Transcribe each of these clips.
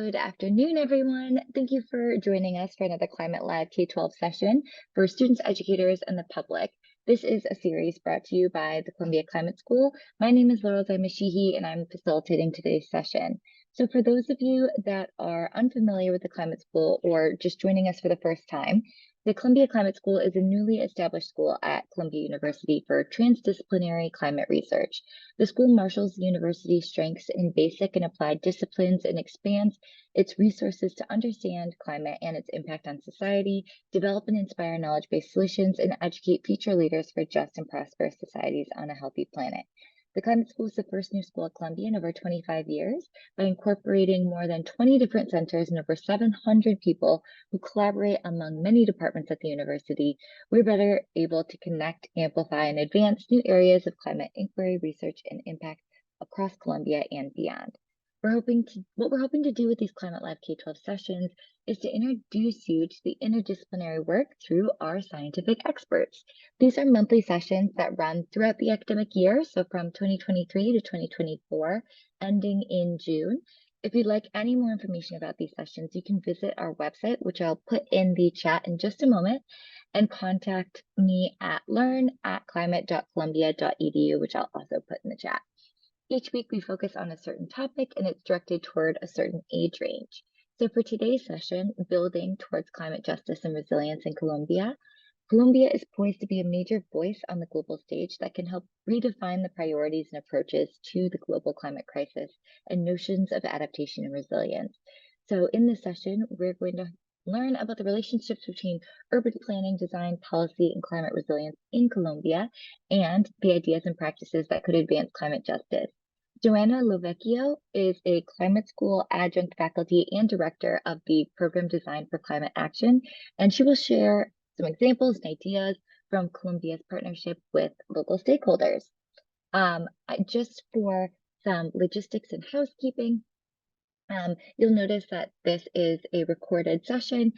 Good afternoon, everyone. Thank you for joining us for another Climate Lab K12 session for students, educators, and the public. This is a series brought to you by the Columbia Climate School. My name is Laurel Mashihi, and I'm facilitating today's session. So for those of you that are unfamiliar with the Climate School or just joining us for the first time, the Columbia Climate School is a newly established school at Columbia University for transdisciplinary climate research. The school marshals the university's strengths in basic and applied disciplines and expands its resources to understand climate and its impact on society, develop and inspire knowledge-based solutions, and educate future leaders for just and prosperous societies on a healthy planet. The Climate School is the first new school at Columbia in over 25 years by incorporating more than 20 different centers and over 700 people who collaborate among many departments at the university. We're better able to connect, amplify, and advance new areas of climate inquiry, research, and impact across Columbia and beyond. What we're hoping to do with these Climate Lab K12 sessions is to introduce you to the interdisciplinary work through our scientific experts. These are monthly sessions that run throughout the academic year, so from 2023 to 2024, ending in June. If you'd like any more information about these sessions, you can visit our website, which I'll put in the chat in just a moment, and contact me at learn@climate.columbia.edu, which I'll also put in the chat. Each week we focus on a certain topic and it's directed toward a certain age range. So for today's session, Building Towards Climate Justice and Resilience in Colombia, Colombia is poised to be a major voice on the global stage that can help redefine the priorities and approaches to the global climate crisis and notions of adaptation and resilience. So in this session, we're going to learn about the relationships between urban planning, design, policy, and climate resilience in Colombia, and the ideas and practices that could advance climate justice. Johanna Lovecchio is a climate school adjunct faculty and director of the program Design for Climate Action, and she will share some examples and ideas from Colombia's partnership with local stakeholders. Just for some logistics and housekeeping, you'll notice that this is a recorded session.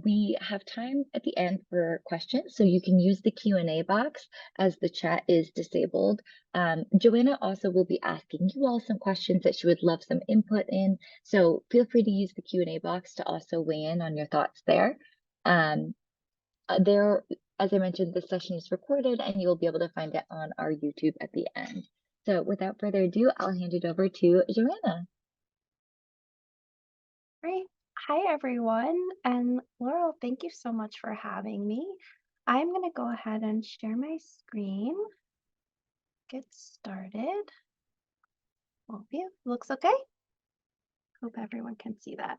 We have time at the end for questions, so you can use the Q&A box as the chat is disabled. Joanna also will be asking you all some questions that she would love some input in, so feel free to use the Q&A box to also weigh in on your thoughts there. As I mentioned, this session is recorded and you'll be able to find it on our YouTube at the end. So without further ado, I'll hand it over to Joanna. Great. Hi, everyone. And Laurel, thank you so much for having me. I'm going to go ahead and share my screen. Get started. Hope you looks okay. Hope everyone can see that.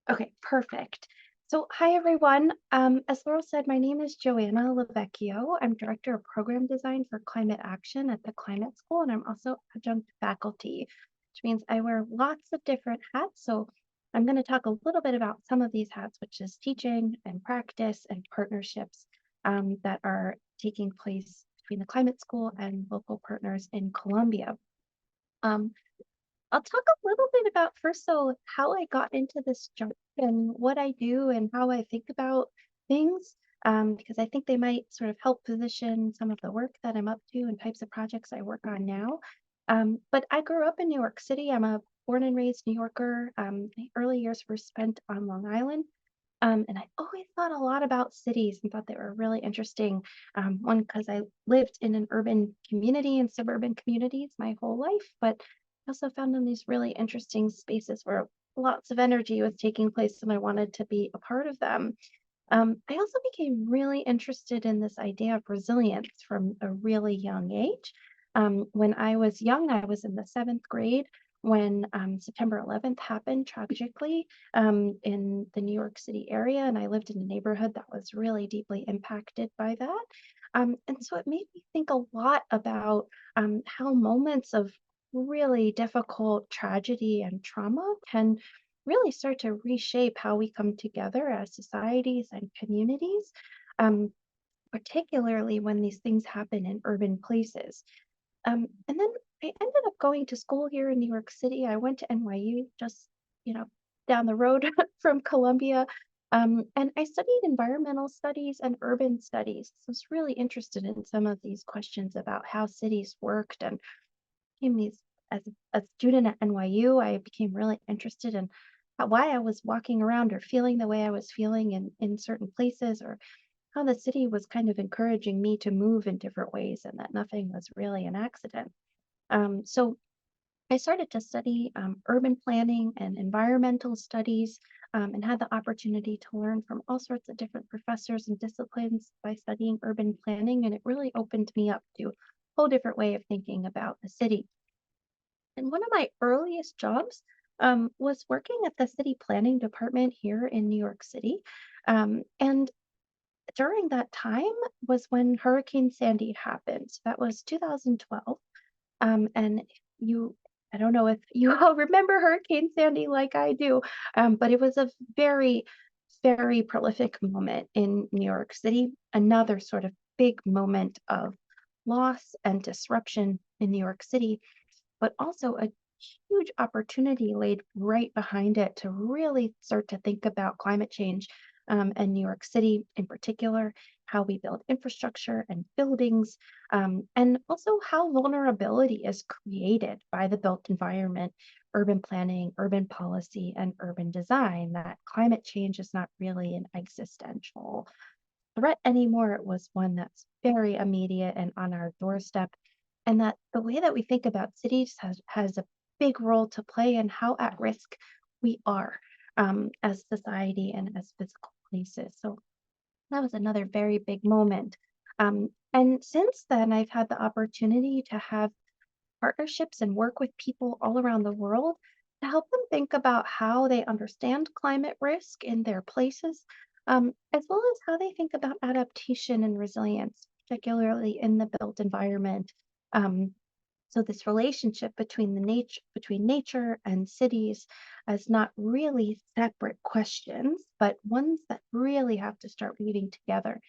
Okay, perfect. So hi, everyone. As Laurel said, my name is Johanna Lovecchio. I'm Director of Program Design for Climate Action at the Climate School, and I'm also adjunct faculty, which means I wear lots of different hats. So I'm going to talk a little bit about some of these hats, which is teaching and practice and partnerships that are taking place between the Climate School and local partners in Colombia. I'll talk a little bit about first, so how I got into this job and what I do and how I think about things, because I think they might sort of help position some of the work that I'm up to and types of projects I work on now. But I grew up in New York City. I'm a born and raised New Yorker. My early years were spent on Long Island. And I always thought a lot about cities and thought they were really interesting. One, because I lived in an urban community and suburban communities my whole life, but I also found them these really interesting spaces where lots of energy was taking place and I wanted to be a part of them. I also became really interested in this idea of resilience from a really young age. When I was young, I was in the 7th grade when September 11th happened tragically in the New York City area, and I lived in a neighborhood that was really deeply impacted by that. And so it made me think a lot about how moments of really difficult tragedy and trauma can really start to reshape how we come together as societies and communities, particularly when these things happen in urban places. And then I ended up going to school here in New York City. I went to NYU just, down the road from Columbia. And I studied environmental studies and urban studies. So I was really interested in some of these questions about how cities worked and became these as a student at NYU, I became really interested in why I was walking around or feeling the way I was feeling in certain places, or how the city was kind of encouraging me to move in different ways and that nothing was really an accident. So I started to study urban planning and environmental studies, and had the opportunity to learn from all sorts of different professors and disciplines by studying urban planning. And it really opened me up to a whole different way of thinking about the city. And one of my earliest jobs was working at the city planning department here in New York City. And during that time was when Hurricane Sandy happened. So that was 2012. And you, I don't know if you all remember Hurricane Sandy like I do, but it was a very, very prolific moment in New York City. Another sort of big moment of loss and disruption in New York City, but also a huge opportunity laid right behind it to really start to think about climate change, and New York City in particular, how we build infrastructure and buildings, and also how vulnerability is created by the built environment, urban planning, urban policy, and urban design, that climate change is not really an existential threat anymore. It was one that's very immediate and on our doorstep. And that the way that we think about cities has a big role to play in how at risk we are, as society and as physical places. So that was another very big moment. And since then, I've had the opportunity to have partnerships and work with people all around the world to help them think about how they understand climate risk in their places, as well as how they think about adaptation and resilience, particularly in the built environment. Um, so this relationship between between nature and cities as not really separate questions, but ones that really have to start weaving together.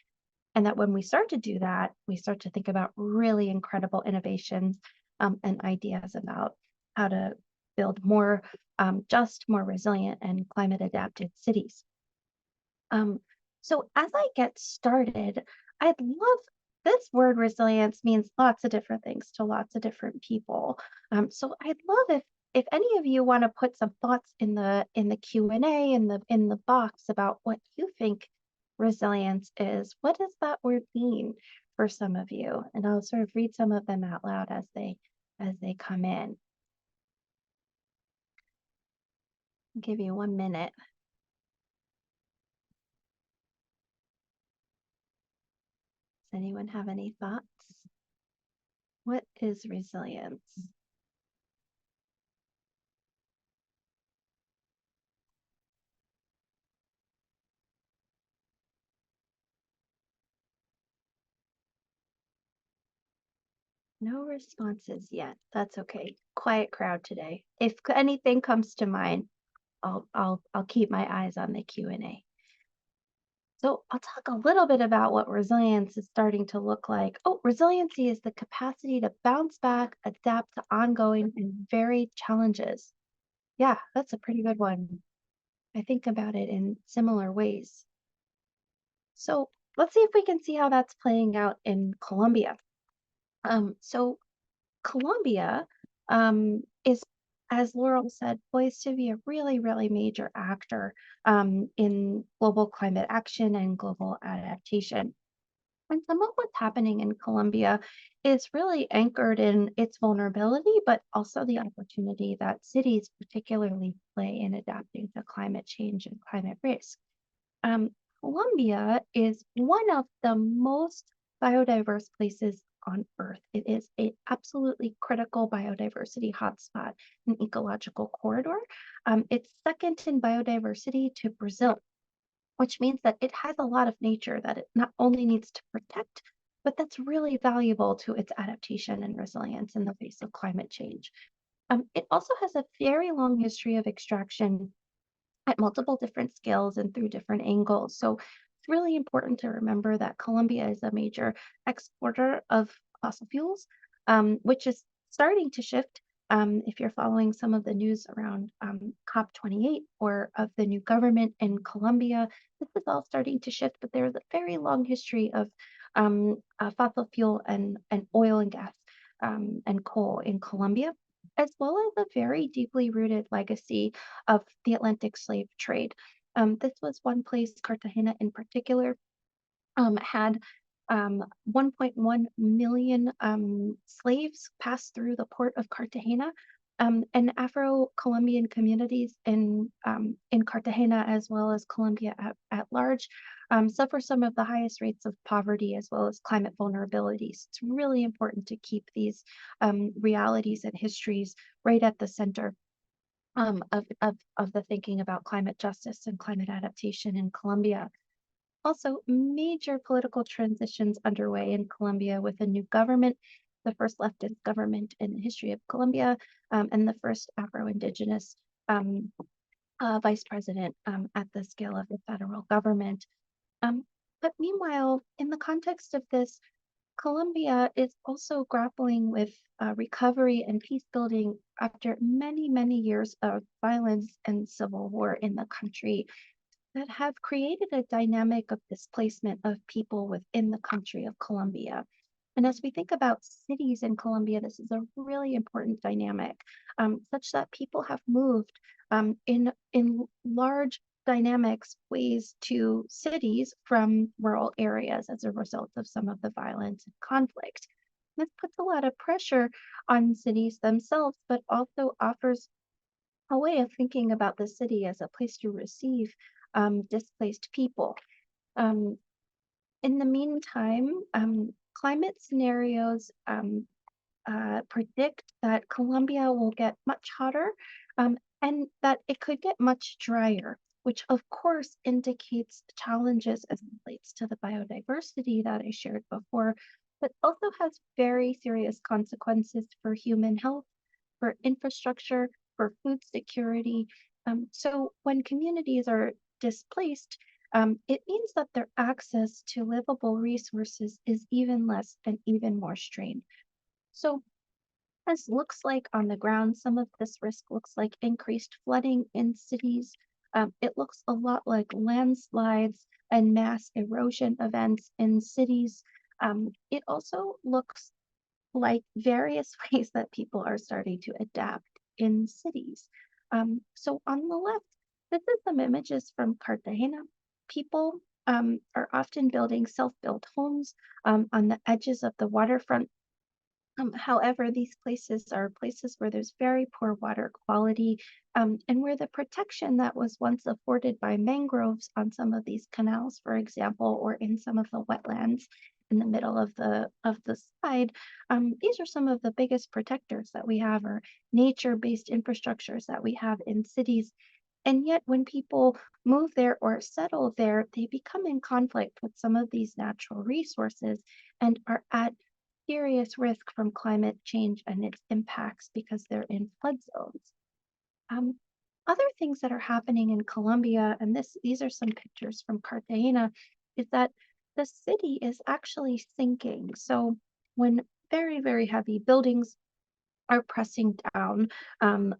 And that when we start to do that, we start to think about really incredible innovations, and ideas about how to build more just, more resilient, and climate adapted cities. Um, so as I get started, I'd love this word resilience means lots of different things to lots of different people. So I'd love if any of you want to put some thoughts in the Q&A in the box about what you think resilience is. What does that word mean for some of you? And I'll sort of read some of them out loud as they come in. I'll give you 1 minute. Does anyone have any thoughts? What is resilience? No responses yet. That's okay. Quiet crowd today. If anything comes to mind, I'll keep my eyes on the Q&A. So I'll talk a little bit about what resilience is starting to look like. Oh, resiliency is the capacity to bounce back, adapt to ongoing and varied challenges. Yeah, that's a pretty good one. I think about it in similar ways. So let's see if we can see how that's playing out in Colombia. So Colombia is, as Laurel said, poised to be a really, really major actor in global climate action and global adaptation. And some of what's happening in Colombia is really anchored in its vulnerability, but also the opportunity that cities particularly play in adapting to climate change and climate risk. Um, Colombia is one of the most biodiverse places on Earth. It is an absolutely critical biodiversity hotspot and ecological corridor. It's second in biodiversity to Brazil, which means that it has a lot of nature that it not only needs to protect, but that's really valuable to its adaptation and resilience in the face of climate change. It also has a very long history of extraction at multiple different scales and through different angles. So it's really important to remember that Colombia is a major exporter of fossil fuels, which is starting to shift. If you're following some of the news around COP28 or of the new government in Colombia, this is all starting to shift, but there's a very long history of fossil fuel and oil and gas, and coal in Colombia. as well as a very deeply rooted legacy of the Atlantic slave trade. This was one place, Cartagena in particular, had 1.1 million slaves pass through the port of Cartagena. And Afro-Colombian communities in Cartagena, as well as Colombia at large, suffer some of the highest rates of poverty as well as climate vulnerabilities. It's really important to keep these realities and histories right at the center of the thinking about climate justice and climate adaptation in Colombia. Also, major political transitions underway in Colombia with a new government, the first leftist government in the history of Colombia, and the first Afro-Indigenous um, vice president at the scale of the federal government. Um, but meanwhile, in the context of this, Colombia is also grappling with recovery and peace building after many, many years of violence and civil war in the country that have created a dynamic of displacement of people within the country of Colombia. And as we think about cities in Colombia, this is a really important dynamic, such that people have moved in large dynamics ways to cities from rural areas as a result of some of the violence and conflict. This puts a lot of pressure on cities themselves, but also offers a way of thinking about the city as a place to receive displaced people. Um, in the meantime, climate scenarios predict that Colombia will get much hotter and that it could get much drier, which of course indicates challenges as it relates to the biodiversity that I shared before, but also has very serious consequences for human health, for infrastructure, for food security. So when communities are displaced, it means that their access to livable resources is even less and even more strained. So as looks like on the ground, some of this risk looks like increased flooding in cities. It looks a lot like landslides and mass erosion events in cities. It also looks like various ways that people are starting to adapt in cities. So on the left, this is some images from Cartagena. People are often building self-built homes on the edges of the waterfront. However, these places are places where there's very poor water quality, and where the protection that was once afforded by mangroves on some of these canals, for example, or in some of the wetlands in the middle of the slide, these are some of the biggest protectors that we have, or nature-based infrastructures that we have in cities. And yet, when people move there or settle there, they become in conflict with some of these natural resources and are at serious risk from climate change and its impacts because they're in flood zones. Um, Other things that are happening in Colombia, and these are some pictures from Cartagena, is that the city is actually sinking. So when very, very heavy buildings are pressing down on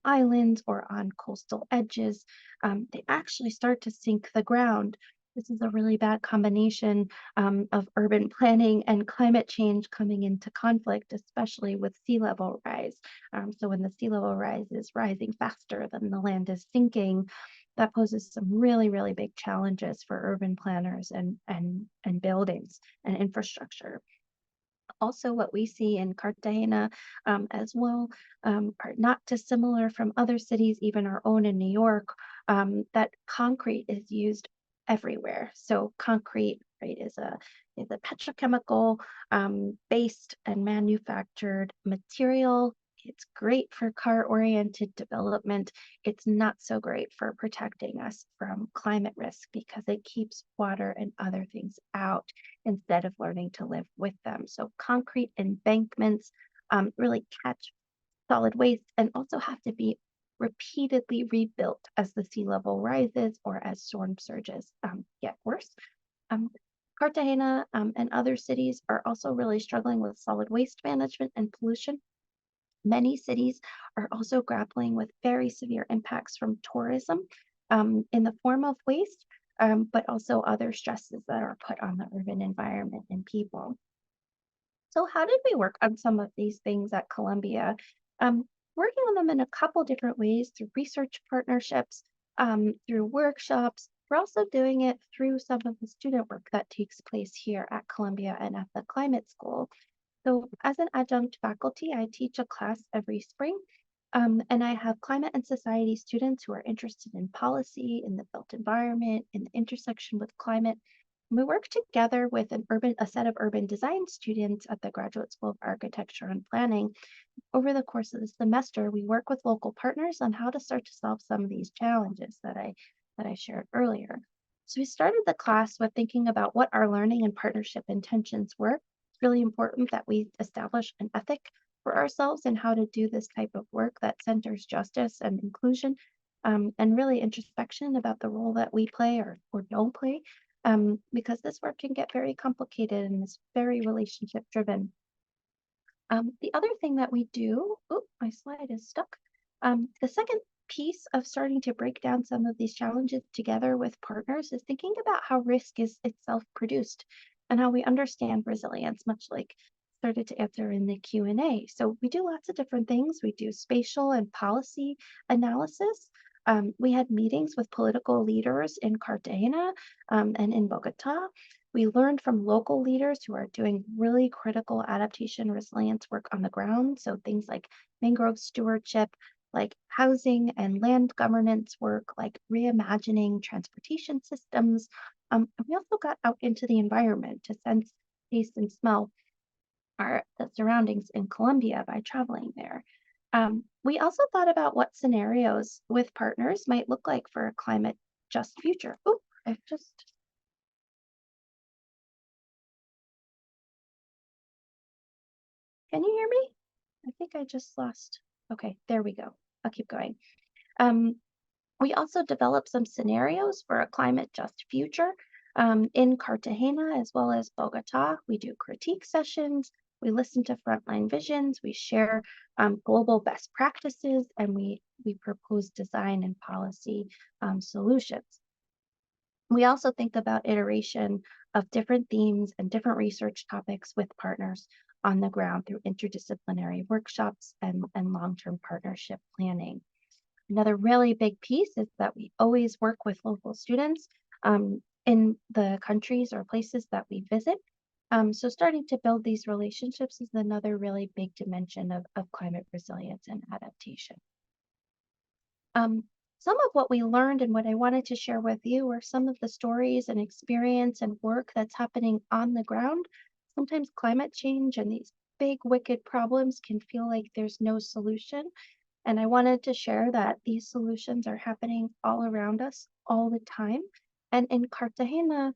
islands or on coastal edges, they actually start to sink the ground. This is a really bad combination of urban planning and climate change coming into conflict, especially with sea level rise. So when the sea level rise is rising faster than the land is sinking, that poses some really, really big challenges for urban planners and buildings and infrastructure. Also, what we see in Cartagena as well are not dissimilar from other cities, even our own in New York, that concrete is used everywhere. So concrete, right, is a petrochemical based and manufactured material. It's great for car-oriented development. It's not so great for protecting us from climate risk because it keeps water and other things out instead of learning to live with them. So concrete embankments really catch solid waste and also have to be repeatedly rebuilt as the sea level rises or as storm surges get worse. Um, Cartagena and other cities are also really struggling with solid waste management and pollution. Many cities are also grappling with very severe impacts from tourism in the form of waste, but also other stresses that are put on the urban environment and people. So how did we work on some of these things at Columbia? Working on them in a couple different ways through research partnerships, through workshops. We're also doing it through some of the student work that takes place here at Columbia and at the climate school. So, as an adjunct faculty, I teach a class every spring, and I have climate and society students who are interested in policy, in the built environment, in the intersection with climate. And we work together with a set of urban design students at the Graduate School of Architecture and Planning. Over the course of the semester, we work with local partners on how to start to solve some of these challenges that I shared earlier. So we started the class with thinking about what our learning and partnership intentions were. It's really important that we establish an ethic for ourselves and how to do this type of work that centers justice and inclusion, and really introspection about the role that we play or don't play, because this work can get very complicated and is very relationship driven. The other thing that we do, oh, my slide is stuck. The second piece of starting to break down some of these challenges together with partners is thinking about how risk is itself produced and how we understand resilience, much like started to answer in the Q&A. So we do lots of different things. We do spatial and policy analysis. We had meetings with political leaders in Cartagena and in Bogota. We learned from local leaders who are doing really critical adaptation resilience work on the ground. So things like mangrove stewardship, like housing and land governance work, like reimagining transportation systems. And we also got out into the environment to sense, taste, and smell the surroundings in Colombia by traveling there. We also thought about what scenarios with partners might look like for a climate just future. Oh, I just Can you hear me? I think I just lost. Okay, there we go. I'll keep going. Um, we also developed some scenarios for a climate just future in Cartagena as well as Bogota. We do critique sessions, we listen to frontline visions, we share global best practices, and we propose design and policy solutions. We also think about iteration of different themes and different research topics with partners on the ground through interdisciplinary workshops and long-term partnership planning. Another really big piece is that we always work with local students in the countries or places that we visit. So starting to build these relationships is another really big dimension of climate resilience and adaptation. Some of what we learned and what I wanted to share with you are some of the stories and experience and work that's happening on the ground. Sometimes climate change and these big, wicked problems can feel like there's no solution. And I wanted to share that these solutions are happening all around us all the time. And in Cartagena,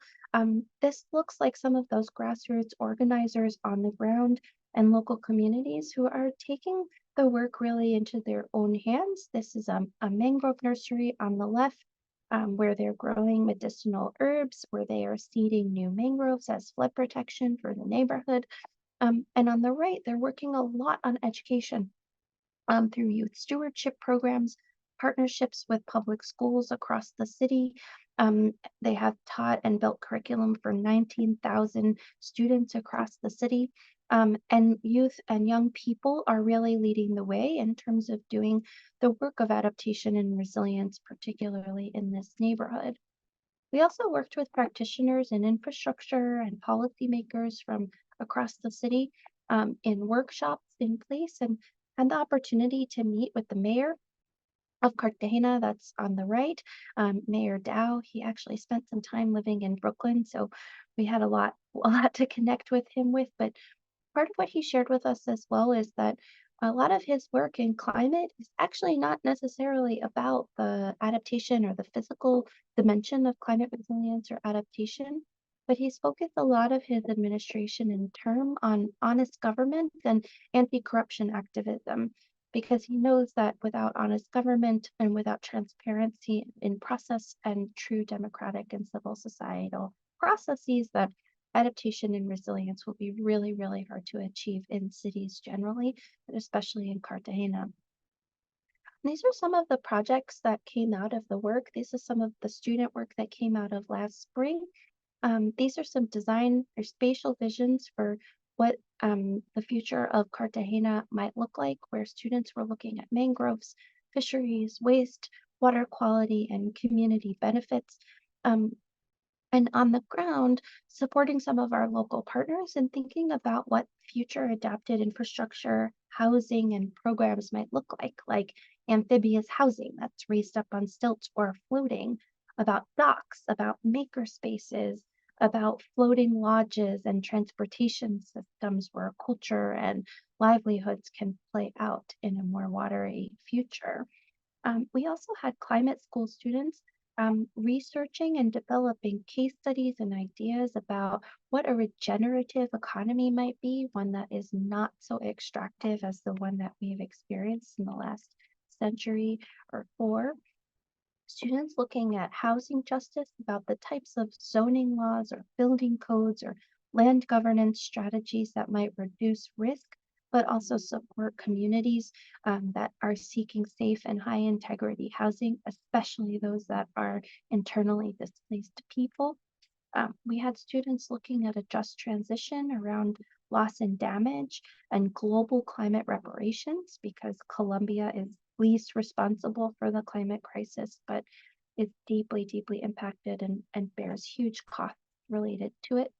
this looks like some of those grassroots organizers on the ground and local communities who are taking the work really into their own hands. This is a mangrove nursery on the left, where they're growing medicinal herbs, where they are seeding new mangroves as flood protection for the neighborhood. And on the right, they're working a lot on education through youth stewardship programs, partnerships with public schools across the city. They have taught and built curriculum for 19,000 students across the city. And youth and young people are really leading the way in terms of doing the work of adaptation and resilience, particularly in this neighborhood. We also worked with practitioners in infrastructure and policymakers from across the city in workshops in place and had the opportunity to meet with the mayor of Cartagena, that's on the right, Mayor Dow. He actually spent some time living in Brooklyn, so we had a lot to connect with him with. But part of what he shared with us as well is that a lot of his work in climate is actually not necessarily about the adaptation or the physical dimension of climate resilience or adaptation, but he's focused a lot of his administration and term on honest government and anti-corruption activism because he knows that without honest government and without transparency in process and true democratic and civil societal processes, that adaptation and resilience will be really, really hard to achieve in cities generally, but especially in Cartagena. These are some of the projects that came out of the work. This is some of the student work that came out of last spring. These are some design or spatial visions for what the future of Cartagena might look like, where students were looking at mangroves, fisheries, waste, water quality, and community benefits. Um, and on the ground, supporting some of our local partners and thinking about what future adapted infrastructure, housing, and programs might look like amphibious housing that's raised up on stilts or floating, about docks, about maker spaces, about floating lodges and transportation systems where culture and livelihoods can play out in a more watery future. We also had climate school students researching and developing case studies and ideas about what a regenerative economy might be, one that is not so extractive as the one that we've experienced in the last century or four. Students looking at housing justice, about the types of zoning laws or building codes or land governance strategies that might reduce risk, but also support communities that are seeking safe and high integrity housing, especially those that are internally displaced people. We had students looking at a just transition around loss and damage and global climate reparations because Colombia is least responsible for the climate crisis, but is deeply, deeply impacted and bears huge costs related to it.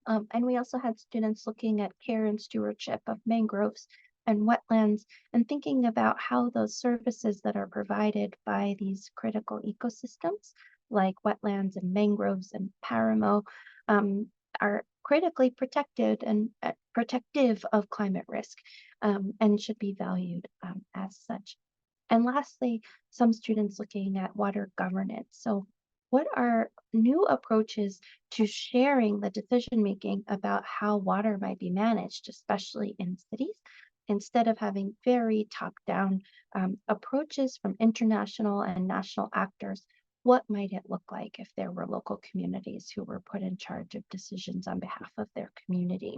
And we also had students looking at care and stewardship of mangroves and wetlands and thinking about how those services that are provided by these critical ecosystems, like wetlands and mangroves and paramo, are critically protected and protective of climate risk and should be valued as such. And lastly, some students looking at water governance. So what are new approaches to sharing the decision making about how water might be managed, especially in cities, instead of having very top down approaches from international and national actors? What might it look like if there were local communities who were put in charge of decisions on behalf of their community?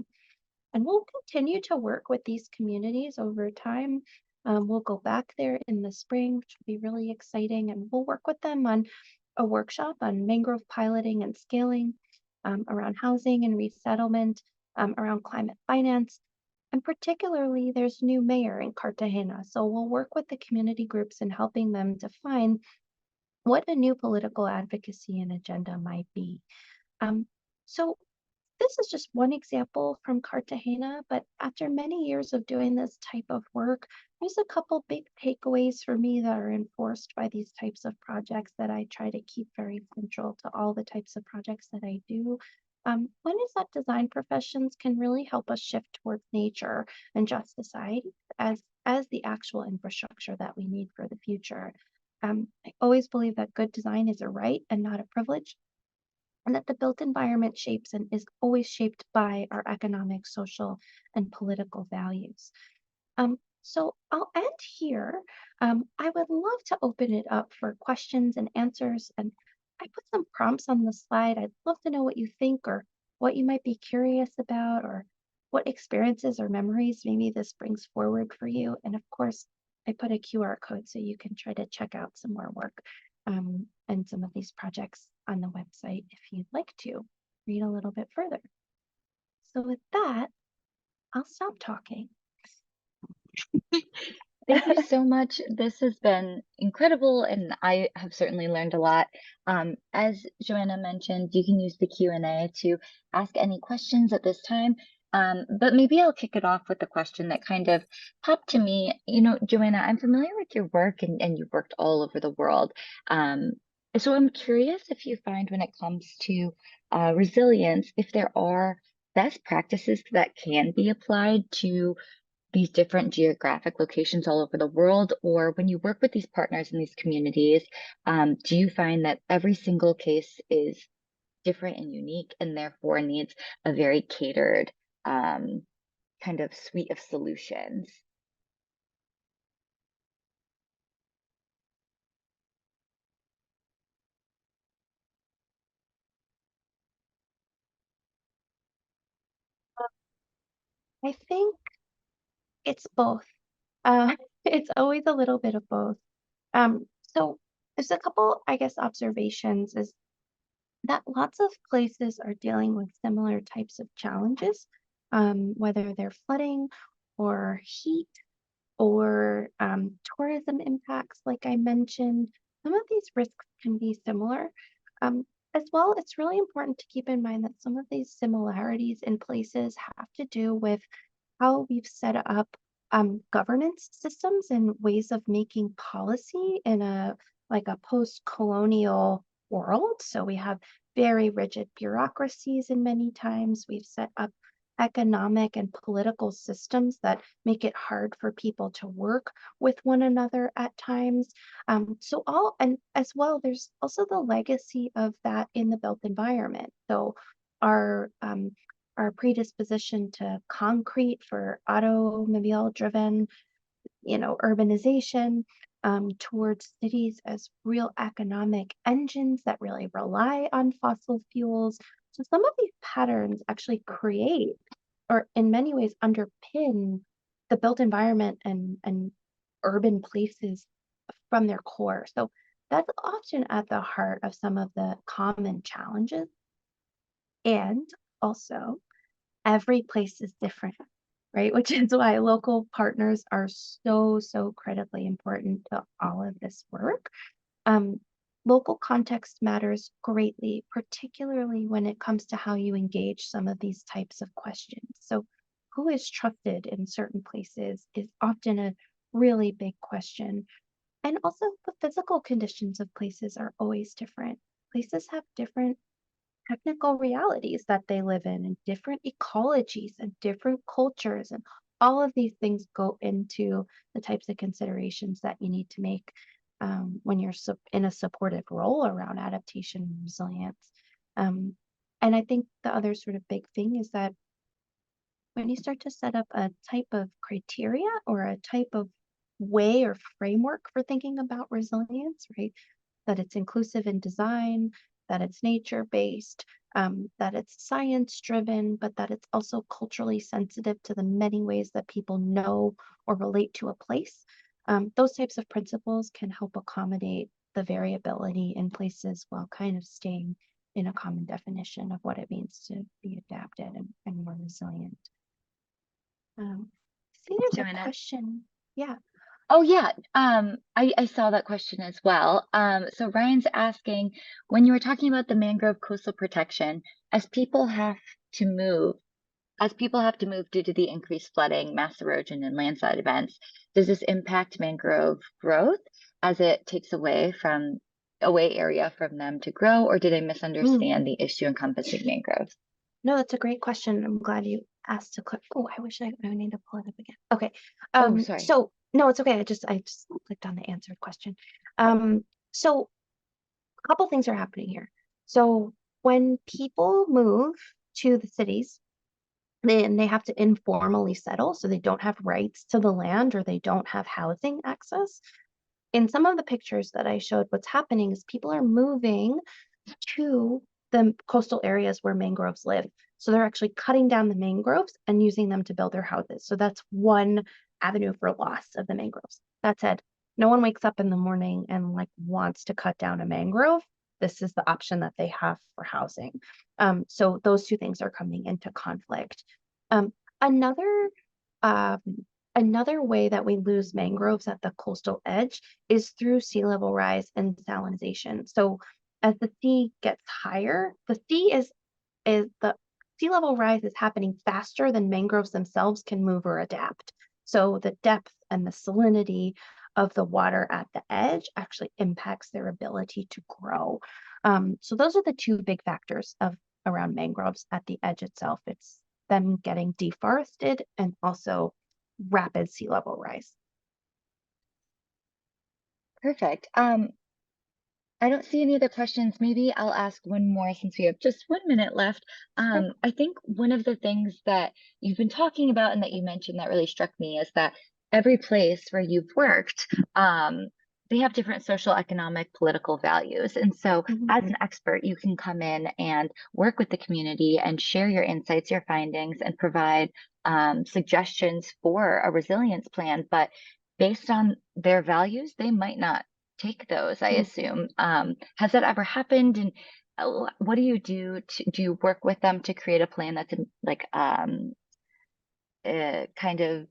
And we'll continue to work with these communities over time. We'll go back there in the spring, which will be really exciting, and we'll work with them on a workshop on mangrove piloting and scaling, around housing and resettlement, around climate finance. And particularly, there's new mayor in Cartagena. So we'll work with the community groups in helping them define what a new political advocacy and agenda might be. Um, so this is just one example from Cartagena, but after many years of doing this type of work, there's a couple big takeaways for me that are enforced by these types of projects that I try to keep very central to all the types of projects that I do. One is that design professions can really help us shift towards nature and just society as the actual infrastructure that we need for the future. I always believe that good design is a right and not a privilege, and that the built environment shapes and is always shaped by our economic, social, and political values. So I'll end here. I would love to open it up for questions and answers, and I put some prompts on the slide. I'd love to know what you think or what you might be curious about or what experiences or memories maybe this brings forward for you. And of course, I put a QR code so you can try to check out some more work and some of these projects on the website if you'd like to read a little bit further. So with that, I'll stop talking. Thank you so much. This has been incredible, and I have certainly learned a lot. As Johanna mentioned, you can use the Q&A to ask any questions at this time. But maybe I'll kick it off with a question that kind of popped to me. You know, Johanna, I'm familiar with your work, and you've worked all over the world. So I'm curious if you find when it comes to resilience, if there are best practices that can be applied to these different geographic locations all over the world, or when you work with these partners in these communities, do you find that every single case is different and unique and therefore needs a very catered kind of suite of solutions? I think it's both. It's always a little bit of both. So there's a couple, I guess, observations is that lots of places are dealing with similar types of challenges. whether they're flooding or heat or tourism impacts, like I mentioned. Some of these risks can be similar. Um, as well, it's really important to keep in mind that some of these similarities in places have to do with how we've set up governance systems and ways of making policy in a like a post-colonial world. So we have very rigid bureaucracies, and many times we've set up economic and political systems that make it hard for people to work with one another at times. So all and as well, there's also the legacy of that in the built environment. So our our predisposition to concrete for automobile driven, urbanization, towards cities as real economic engines that really rely on fossil fuels. So some of these patterns actually create, or in many ways underpin, the built environment and urban places from their core. So that's often at the heart of some of the common challenges. And also, every place is different, right? Which is why local partners are so, so critically important to all of this work. Um, Local context matters greatly, particularly when it comes to how you engage some of these types of questions. So, who is trusted in certain places is often a really big question. And also, the physical conditions of places are always different. Places have different technical realities that they live in and different ecologies and different cultures, and all of these things go into the types of considerations that you need to make when you're in a supportive role around adaptation and resilience. um, and I think the other sort of big thing is that when you start to set up a type of criteria or a type of way or framework for thinking about resilience, right? That it's inclusive in design, that it's nature based, that it's science driven, but that it's also culturally sensitive to the many ways that people know or relate to a place. Those types of principles can help accommodate the variability in places while kind of staying in a common definition of what it means to be adapted and more resilient. I see there's a Johanna. question. Yeah. Oh yeah, I saw that question as well. So Ryan's asking, when you were talking about the mangrove coastal protection, as people have to move, as people have to move due to the increased flooding, mass erosion, and landslide events, does this impact mangrove growth as it takes away area from them to grow, or did I Mm. misunderstand the issue encompassing mangroves? No, that's a great question. I'm glad you asked to click. Oh, I wish I need to pull it up again. Okay. Oh, sorry. So no, it's okay. I just clicked on the answered question. So a couple things are happening here. So when people move to the cities, then they have to informally settle, so they don't have rights to the land or they don't have housing access. In some of the pictures that I showed, what's happening is people are moving to the coastal areas where mangroves live. So they're actually cutting down the mangroves and using them to build their houses. So that's one avenue for loss of the mangroves. That said, no one wakes up in the morning and like wants to cut down a mangrove. This is the option that they have for housing. So those two things are coming into conflict. Um, another um, Another way that we lose mangroves at the coastal edge is through sea level rise and salinization. So as the sea gets higher, is the sea level rise is happening faster than mangroves themselves can move or adapt. So the depth and the salinity of the water at the edge actually impacts their ability to grow. So those are the two big factors of around mangroves at the edge itself. It's them getting deforested and also rapid sea level rise. Perfect. I don't see any other questions. Maybe I'll ask one more since we have just 1 minute left. Sure. I think one of the things that you've been talking about and that you mentioned that really struck me is that every place where you've worked, they have different social, economic, political values. And so, Mhm. as an expert, you can come in and work with the community and share your insights, your findings, and provide suggestions for a resilience plan. But based on their values, they might not take those, I Mm. assume. Has that ever happened? And what do you do you work with them to create a plan that's like kind of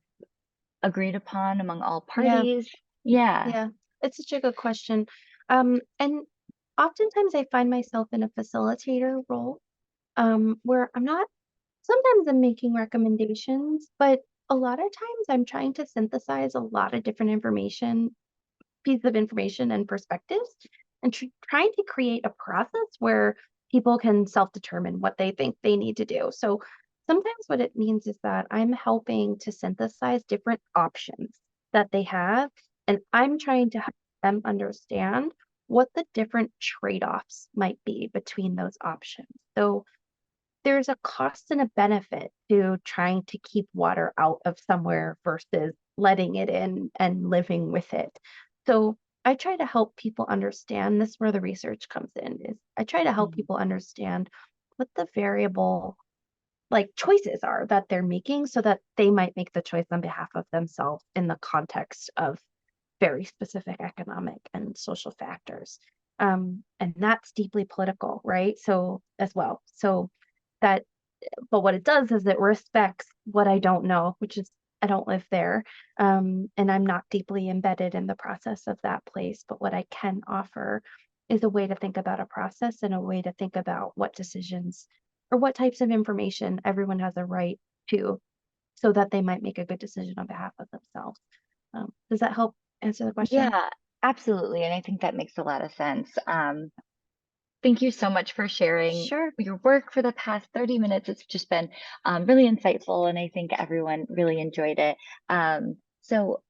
agreed upon among all Yeah, parties? Yeah. yeah. It's such a good question. And oftentimes I find myself in a facilitator role, where sometimes I'm making recommendations, but a lot of times I'm trying to synthesize a lot of different pieces of information and perspectives, and trying to create a process where people can self-determine what they think they need to do. So sometimes what it means is that I'm helping to synthesize different options that they have, and I'm trying to help them understand what the different trade-offs might be between those options. So there's a cost and a benefit to trying to keep water out of somewhere versus letting it in and living with it. So I try to help people understand this, where the research comes in, is I try to help Mhm. people understand what the variable like choices are that they're making so that they might make the choice on behalf of themselves in the context of very specific economic and social factors. And that's deeply political, right? So as well. So that but what it does is it respects what I don't know, which is I don't live there. And I'm not deeply embedded in the process of that place. But what I can offer is a way to think about a process and a way to think about what decisions or what types of information everyone has a right to so that they might make a good decision on behalf of themselves. Does that help answer the question? Yeah, absolutely. And I think that makes a lot of sense. Thank you so much for sharing Sure. your work for the past 30 minutes. It's just been really insightful, and I think everyone really enjoyed it. So,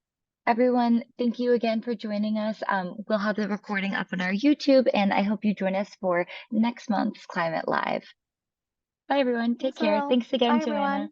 everyone, thank you again for joining us. We'll have the recording up on our YouTube, and I hope you join us for next month's Climate Live. Bye, everyone. Take Thanks, care. Laurel. Thanks again, Bye, Joanna. everyone.